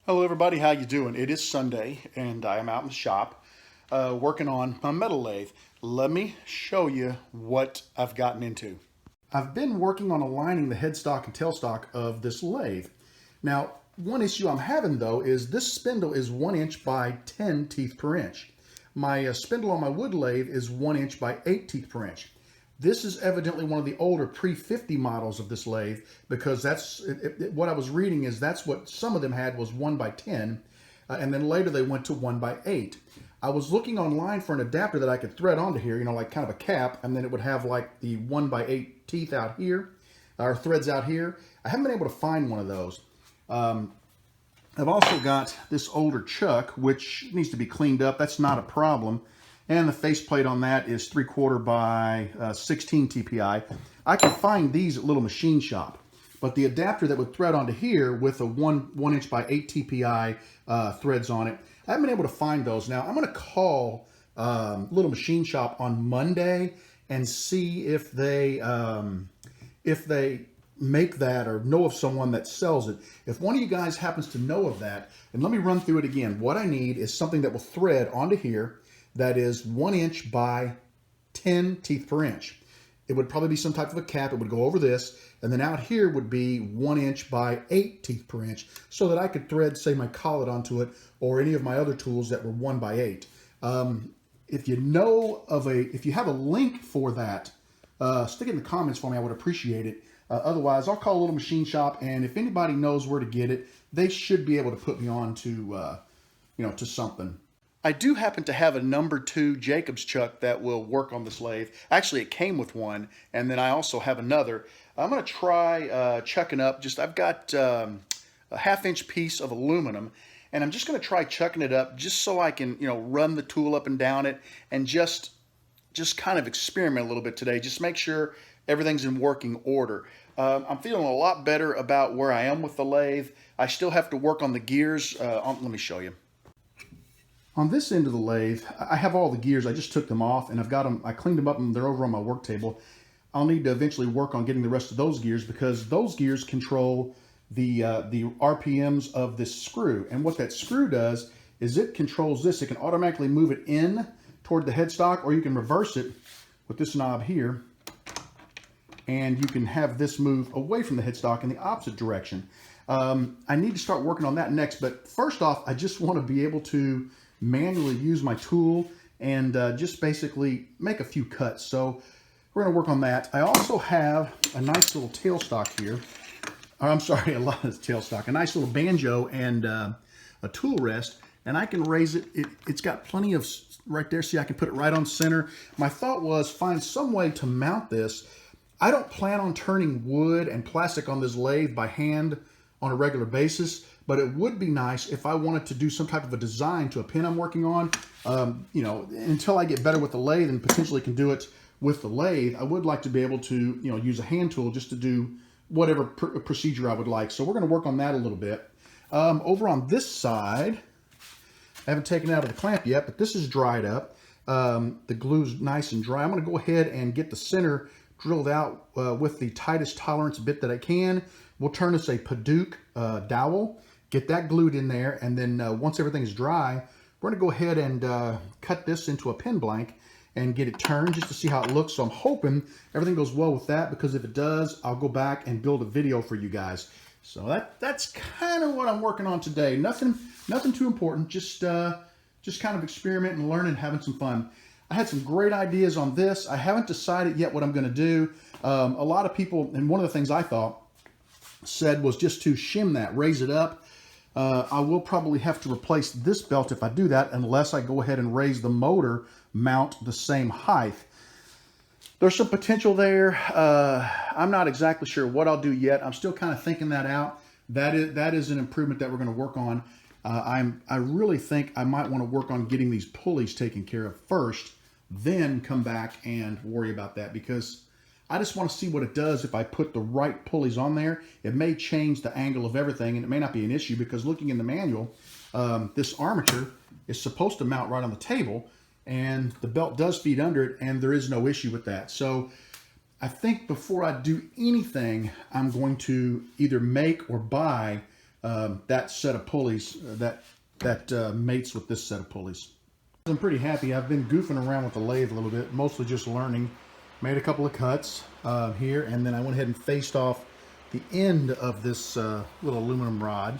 Hello everybody, how you doing? It is Sunday and I am out in the shop working on my metal lathe. Let me show you what I've gotten into. I've been working on aligning the headstock and tailstock of this lathe. Now, one issue I'm having though is this spindle is 1 inch by 10 teeth per inch. My spindle on my wood lathe is 1 inch by 8 teeth per inch. This is evidently one of the older pre-50 models of this lathe because that's what I was reading is that's what some of them had was 1 by 10, and then later they went to 1 by 8. I was looking online for an adapter that I could thread onto here, you know, like kind of a cap, and then it would have like the 1 by 8 teeth out here, or threads out here. I haven't been able to find one of those. I've also got this older chuck, which needs to be cleaned up. That's not a problem. And the faceplate on that is 3/4 by 16 TPI. I can find these at Little Machine Shop, but the adapter that would thread onto here with a 1 inch by 8 TPI threads on it, I haven't been able to find those. Now I'm going to call Little Machine Shop on Monday and see if they make that or know of someone that sells it. If one of you guys happens to know of that, and let me run through it again. What I need is something that will thread onto here that is 1 inch by 10 teeth per inch. It would probably be some type of a cap. It would go over this, and then out here would be 1 inch by 8 teeth per inch, so that I could thread, say, my collet onto it, or any of my other tools that were 1 by 8. If you know of if you have a link for that, stick it in the comments for me. I would appreciate it. Otherwise, I'll call a Little Machine Shop, and if anybody knows where to get it, they should be able to put me on to, to something. I do happen to have a number 2 Jacobs chuck that will work on this lathe. Actually, it came with one, and then I also have another. I'm going to try chucking up. I've got a 1/2 inch piece of aluminum, and I'm just going to try chucking it up just so I can, run the tool up and down it and just kind of experiment a little bit today. Just make sure everything's in working order. I'm feeling a lot better about where I am with the lathe. I still have to work on the gears. Let me show you. On this end of the lathe, I have all the gears. I just took them off and I've got them, I cleaned them up and they're over on my work table. I'll need to eventually work on getting the rest of those gears because those gears control the RPMs of this screw. And what that screw does is it controls this. It can automatically move it in toward the headstock, or you can reverse it with this knob here. And you can have this move away from the headstock in the opposite direction. I need to start working on that next, but first off, I just want to be able to manually use my tool and just basically make a few cuts. So we're going to work on that. I also have a nice little tailstock here. Or I'm sorry, a lot of tailstock. A nice little banjo and a tool rest, and I can raise it. It's got plenty of right there. See, I can put it right on center. My thought was find some way to mount this. I don't plan on turning wood and plastic on this lathe by hand on a regular basis, but it would be nice if I wanted to do some type of a design to a pin I'm working on. Until I get better with the lathe and potentially can do it with the lathe, I would like to be able to, use a hand tool just to do whatever procedure I would like. So we're going to work on that a little bit. Over on this side, I haven't taken it out of the clamp yet, but this is dried up. The glue's nice and dry. I'm going to go ahead and get the center drilled out with the tightest tolerance bit that I can. We'll turn this a Paduke dowel, get that glued in there, and then once everything is dry, we're going to go ahead and cut this into a pin blank and get it turned just to see how it looks. So I'm hoping everything goes well with that, because if it does, I'll go back and build a video for you guys. So that's kind of what I'm working on today. Nothing too important, just kind of experimenting and learning, having some fun. I had some great ideas on this. I haven't decided yet what I'm going to do. A lot of people, and one of the things I thought said was just to shim that, raise it up. I will probably have to replace this belt if I do that, unless I go ahead and raise the motor mount the same height. There's some potential there. I'm not exactly sure what I'll do yet. I'm still kind of thinking that out. That is an improvement that we're going to work on. I really think I might want to work on getting these pulleys taken care of first, then come back and worry about that, because I just want to see what it does if I put the right pulleys on there. It may change the angle of everything, and it may not be an issue, because looking in the manual, this armature is supposed to mount right on the table, and the belt does feed under it, and there is no issue with that. So I think before I do anything, I'm going to either make or buy that set of pulleys that mates with this set of pulleys. I'm pretty happy. I've been goofing around with the lathe a little bit, mostly just learning. Made a couple of cuts here, and then I went ahead and faced off the end of this little aluminum rod.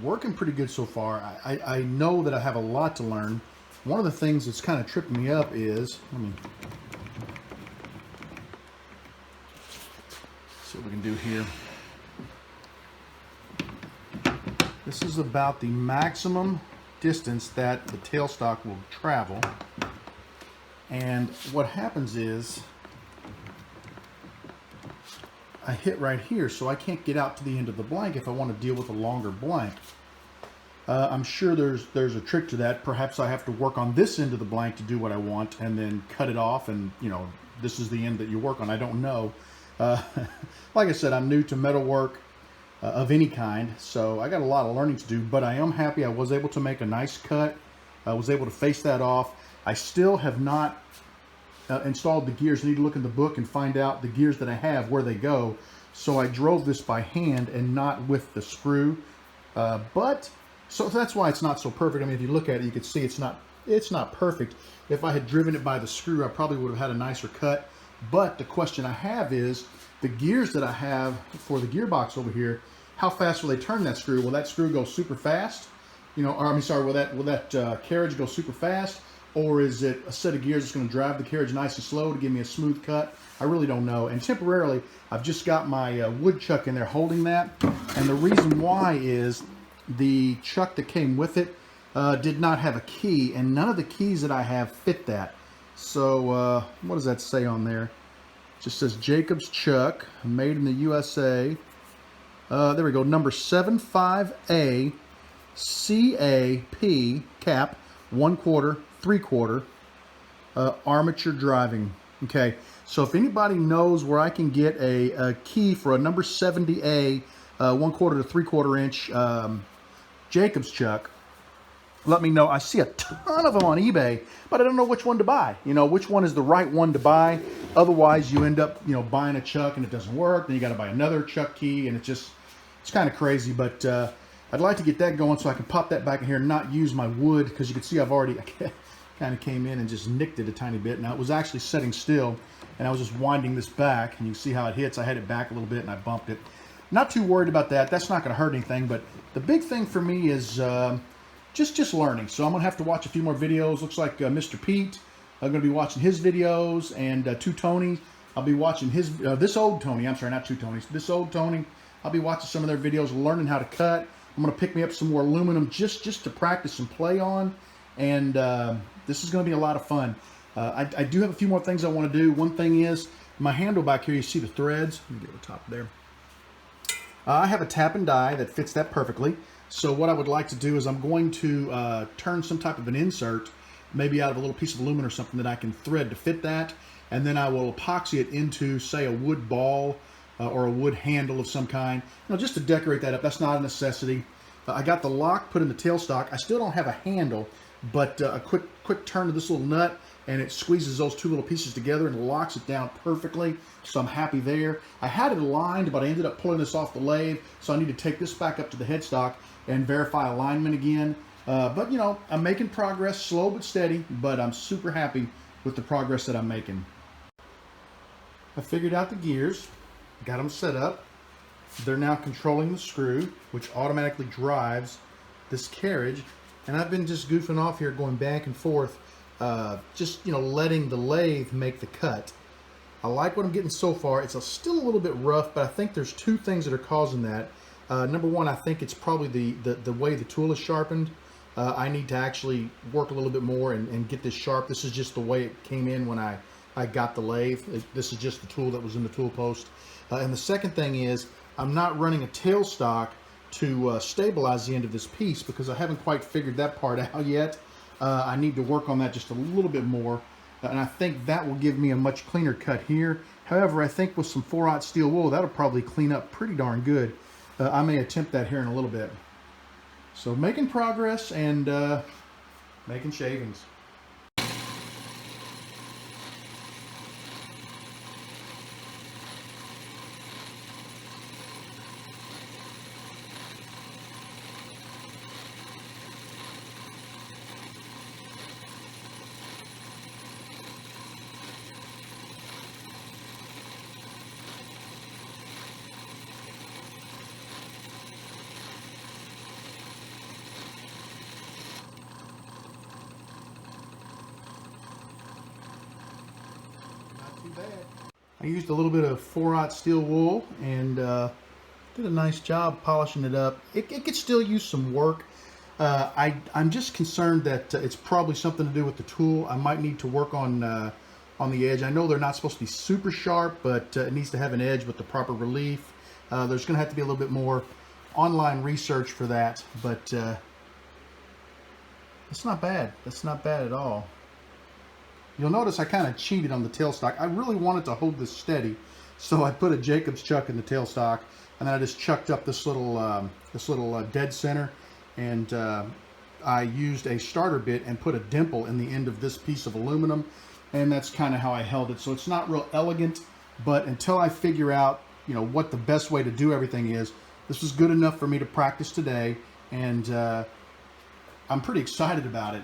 Working pretty good so far. I know that I have a lot to learn. One of the things that's kind of tripping me up is, let me see what we can do here. This is about the maximum distance that the tailstock will travel. And what happens is I hit right here, so I can't get out to the end of the blank if I want to deal with a longer blank. I'm sure there's a trick to that. Perhaps I have to work on this end of the blank to do what I want and then cut it off, and you know, this is the end that you work on. I don't know. Like I said, I'm new to metalwork of any kind, so I got a lot of learning to do, but I am happy I was able to make a nice cut. I was able to face that off. I still have not installed the gears. I need to look in the book and find out the gears that I have, where they go. So I drove this by hand and not with the screw. So that's why it's not so perfect. I mean, if you look at it, you can see it's not perfect. If I had driven it by the screw, I probably would have had a nicer cut. But the question I have is, the gears that I have for the gearbox over here, how fast will they turn that screw? Will that screw go super fast? You know, or I mean, sorry, will that carriage go super fast? Or is it a set of gears that's going to drive the carriage nice and slow to give me a smooth cut? I really don't know. And temporarily, I've just got my wood chuck in there holding that. And the reason why is the chuck that came with it did not have a key, and none of the keys that I have fit that. So what does that say on there? It just says Jacob's Chuck, made in the USA. There we go, number 75A CAP, cap, 1/4, 3/4, armature driving. Okay, so if anybody knows where I can get a key for a number 70A 1/4 to 3/4 inch Jacob's Chuck, let me know. I see a ton of them on eBay, but I don't know which one to buy. You know, which one is the right one to buy. Otherwise, you end up, you know, buying a chuck and it doesn't work. Then you got to buy another chuck key, and it's kind of crazy. But I'd like to get that going so I can pop that back in here and not use my wood, because you can see I've already kind of came in and just nicked it a tiny bit. Now, it was actually setting still, and I was just winding this back, and you can see how it hits. I had it back a little bit, and I bumped it. Not too worried about that. That's not going to hurt anything, but the big thing for me is just learning. So I'm going to have to watch a few more videos. Looks like Mr. Pete, I'm going to be watching his videos, and Two Tony, I'll be watching his, this old Tony, I'm sorry, not Two Tonys, this old Tony, I'll be watching some of their videos, learning how to cut. I'm going to pick me up some more aluminum just to practice and play on, and this is going to be a lot of fun. I do have a few more things I want to do. One thing is, my handle back here, you see the threads? Let me get the top there. I have a tap and die that fits that perfectly. So what I would like to do is I'm going to turn some type of an insert, maybe out of a little piece of aluminum or something that I can thread to fit that, and then I will epoxy it into, say, a wood ball or a wood handle of some kind, you know, just to decorate that up. That's not a necessity. I got the lock put in the tailstock. I still don't have a handle, but a quick turn of this little nut, and it squeezes those two little pieces together and locks it down perfectly. So I'm happy there. I had it aligned, but I ended up pulling this off the lathe, so I need to take this back up to the headstock and verify alignment again. But you know, I'm making progress, slow but steady, but I'm super happy with the progress that I'm making. I figured out the gears, got them set up. They're now controlling the screw, which automatically drives this carriage. And I've been just goofing off here, going back and forth, just, you know, letting the lathe make the cut. I like what I'm getting so far. It's still a little bit rough, but I think there's two things that are causing that. Number one, I think it's probably the way the tool is sharpened. I need to actually work a little bit more and get this sharp. This is just the way it came in when I got the lathe. This is just the tool that was in the tool post. And the second thing is, I'm not running a tailstock to stabilize the end of this piece, because I haven't quite figured that part out yet. I need to work on that just a little bit more, and I think that will give me a much cleaner cut here. However, I think with some 4/0 steel wool, that'll probably clean up pretty darn good. I may attempt that here in a little bit. So making progress and making shavings. I used a little bit of 4/0 steel wool and did a nice job polishing it up. It could still use some work. I'm just concerned that it's probably something to do with the tool. I might need to work on the edge. I know they're not supposed to be super sharp, but it needs to have an edge with the proper relief. There's going to have to be a little bit more online research for that, but it's not bad. That's not bad at all. You'll notice I kind of cheated on the tailstock. I really wanted to hold this steady, so I put a Jacobs chuck in the tailstock, and then I just chucked up this little dead center, and I used a starter bit and put a dimple in the end of this piece of aluminum, and that's kind of how I held it. So it's not real elegant, but until I figure out, you know, what the best way to do everything is, this was good enough for me to practice today, and I'm pretty excited about it.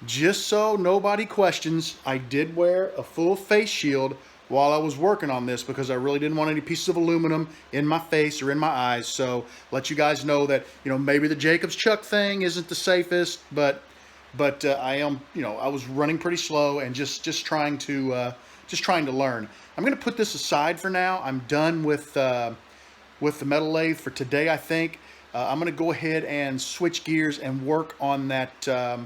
Just so nobody questions, I did wear a full face shield while I was working on this because I really didn't want any pieces of aluminum in my face or in my eyes. So let you guys know that, you know, maybe the Jacobs chuck thing isn't the safest, but I am, you know, I was running pretty slow and just trying to learn. I'm going to put this aside for now. I'm done with the metal lathe for today, I think. I'm going to go ahead and switch gears and work on that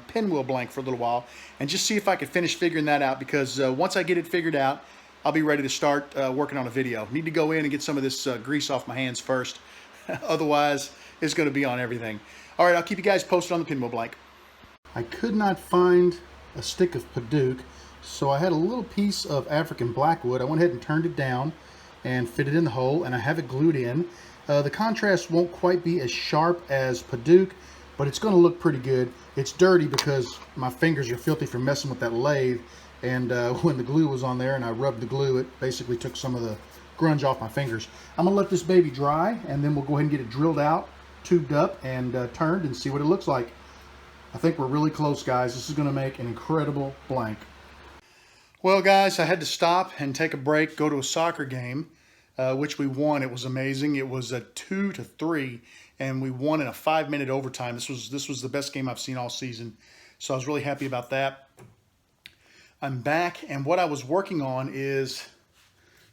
pinwheel blank for a little while and just see if I can finish figuring that out, because once I get it figured out, I'll be ready to start working on a video. Need to go in and get some of this grease off my hands first. Otherwise, it's going to be on everything. All right, I'll keep you guys posted on the pinwheel blank. I could not find a stick of Paduke, so I had a little piece of African blackwood. I went ahead and turned it down and fit it in the hole, and I have it glued in. The contrast won't quite be as sharp as Paduke, but it's going to look pretty good. It's dirty because my fingers are filthy from messing with that lathe, and when the glue was on there and I rubbed the glue, it basically took some of the grunge off my fingers. I'm going to let this baby dry, and then we'll go ahead and get it drilled out, tubed up, and turned and see what it looks like. I think we're really close, guys. This is going to make an incredible blank. Well, guys, I had to stop and take a break, go to a soccer game. Which we won. It was amazing. It was a 2-3, and we won in a 5-minute overtime. This was the best game I've seen all season, so I was really happy about that. I'm back, and what I was working on is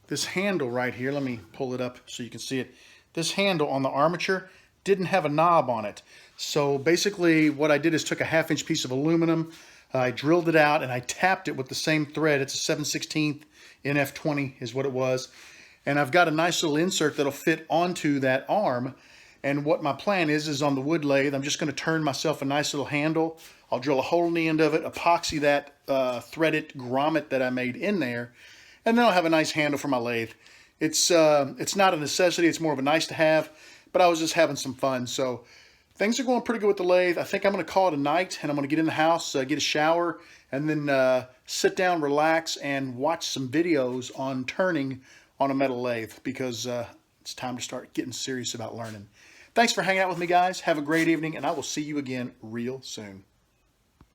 this handle right here. Let me pull it up so you can see it. This handle on the armature didn't have a knob on it, so basically what I did is took a 1/2-inch piece of aluminum, I drilled it out, and I tapped it with the same thread. It's a 7/16 NF20 is what it was. And I've got a nice little insert that'll fit onto that arm. And what my plan is on the wood lathe, I'm just going to turn myself a nice little handle. I'll drill a hole in the end of it, epoxy that threaded grommet that I made in there, and then I'll have a nice handle for my lathe. It's not a necessity, it's more of a nice to have, but I was just having some fun. So things are going pretty good with the lathe. I think I'm going to call it a night, and I'm going to get in the house, get a shower, and then sit down, relax, and watch some videos on turning on a metal lathe, because it's time to start getting serious about learning. Thanks for hanging out with me, guys. Have a great evening, and I will see you again real soon.